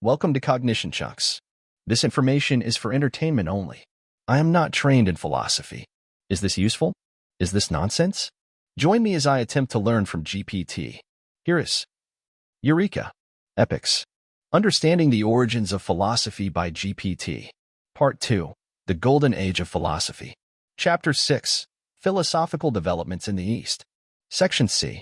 Welcome to CognitionChunks. This information is for entertainment only. I am not trained in philosophy. Is this useful? Is this nonsense? Join me as I attempt to learn from GPT. Here is Eureka! Epics. Understanding the Origins of Philosophy by GPT. Part 2. The Golden Age of Philosophy. Chapter 6. Philosophical Developments in the East. Section C.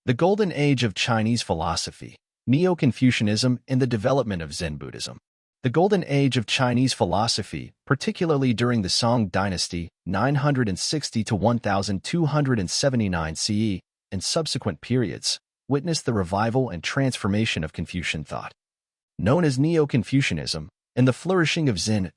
The Golden Age of Chinese Philosophy. Neo-Confucianism and the development of Zen Buddhism. The Golden Age of Chinese philosophy, particularly during the Song dynasty 960 to 1279 CE and subsequent periods, witnessed the revival and transformation of Confucian thought, known as Neo-Confucianism, and the flourishing of Zen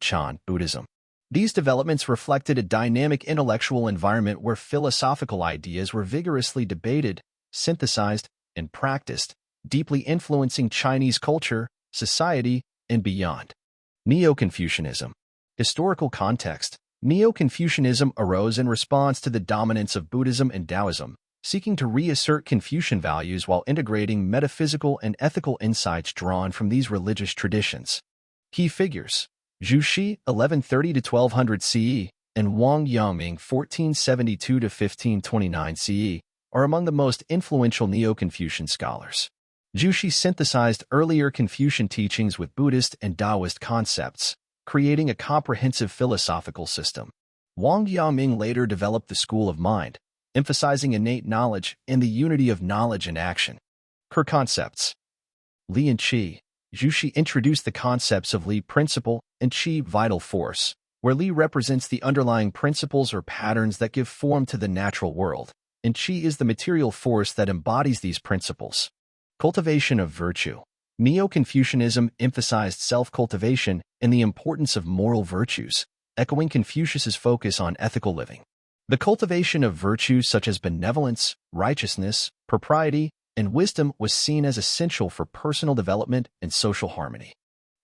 Buddhism. These developments reflected a dynamic intellectual environment where philosophical ideas were vigorously debated, synthesized, and practiced, deeply influencing Chinese culture, society, and beyond. Neo-Confucianism. Historical context. Neo-Confucianism arose in response to the dominance of Buddhism and Taoism, seeking to reassert Confucian values while integrating metaphysical and ethical insights drawn from these religious traditions. Key figures: Zhu Xi, 1130 to 1200 CE, and Wang Yangming, 1472 to 1529 CE, are among the most influential Neo-Confucian scholars. Zhu Xi synthesized earlier Confucian teachings with Buddhist and Taoist concepts, creating a comprehensive philosophical system. Wang Yangming later developed the school of mind, emphasizing innate knowledge and the unity of knowledge and action. Core concepts. Li and Qi. Zhu Xi introduced the concepts of Li principle and Qi vital force, where Li represents the underlying principles or patterns that give form to the natural world, and Qi is the material force that embodies these principles. Cultivation of virtue. Neo-Confucianism emphasized self-cultivation and the importance of moral virtues, echoing Confucius's focus on ethical living. The cultivation of virtues such as benevolence, righteousness, propriety, and wisdom was seen as essential for personal development and social harmony.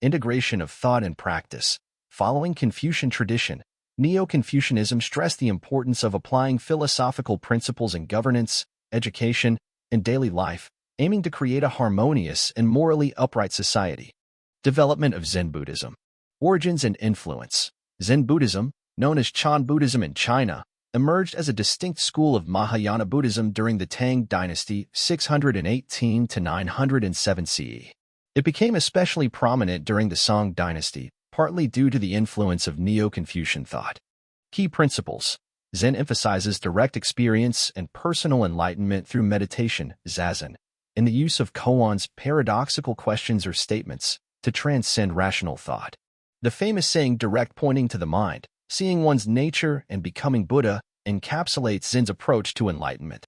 Integration of thought and practice. Following Confucian tradition, Neo-Confucianism stressed the importance of applying philosophical principles in governance, education, and daily life, aiming to create a harmonious and morally upright society. Development of Zen Buddhism. Origins and influence. Zen Buddhism, known as Chan Buddhism in China, emerged as a distinct school of Mahayana Buddhism during the Tang dynasty 618 to 907 CE. It became especially prominent during the Song dynasty, partly due to the influence of Neo-Confucian thought. Key principles. Zen emphasizes direct experience and personal enlightenment through meditation, zazen, and the use of koans, paradoxical questions or statements, to transcend rational thought. The famous saying direct pointing to the mind, seeing one's nature and becoming Buddha, encapsulates Zen's approach to enlightenment.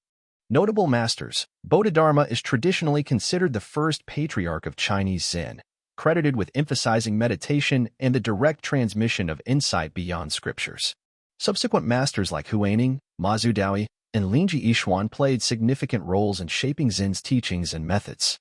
Notable masters. Bodhidharma is traditionally considered the first patriarch of Chinese Zen, credited with emphasizing meditation and the direct transmission of insight beyond scriptures. Subsequent masters like Huaining, Ma Zhudaoi, and Lingji Yixuan played significant roles in shaping Zen's teachings and methods.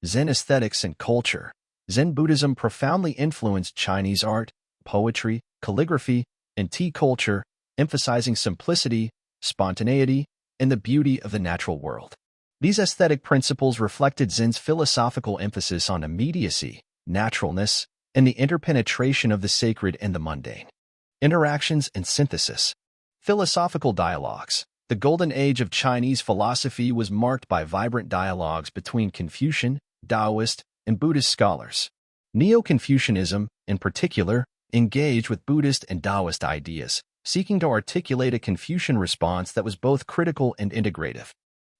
Zen aesthetics and culture. Zen Buddhism profoundly influenced Chinese art, poetry, calligraphy, and tea culture, emphasizing simplicity, spontaneity, and the beauty of the natural world. These aesthetic principles reflected Zen's philosophical emphasis on immediacy, naturalness, and the interpenetration of the sacred and the mundane. Interactions and synthesis. Philosophical dialogues. The Golden Age of Chinese philosophy was marked by vibrant dialogues between Confucian, Taoist, and Buddhist scholars. Neo-Confucianism, in particular, engaged with Buddhist and Taoist ideas, seeking to articulate a Confucian response that was both critical and integrative.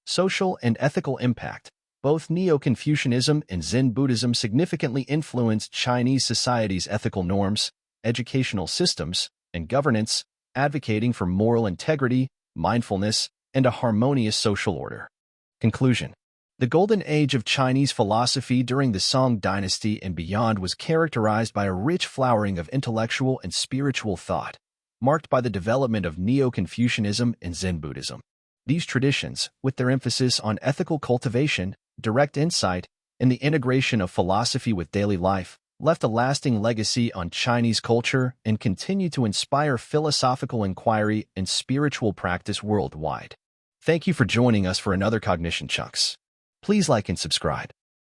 Social and ethical impact. Both Neo-Confucianism and Zen Buddhism significantly influenced Chinese society's ethical norms, educational systems, and governance, advocating for moral integrity, mindfulness, and a harmonious social order. Conclusion. The Golden Age of Chinese philosophy during the Song dynasty and beyond was characterized by a rich flowering of intellectual and spiritual thought, marked by the development of Neo-Confucianism and Zen Buddhism. These traditions, with their emphasis on ethical cultivation, direct insight, and the integration of philosophy with daily life, left a lasting legacy on Chinese culture and continue to inspire philosophical inquiry and spiritual practice worldwide. Thank you for joining us for another Cognition Chunks. Please like and subscribe.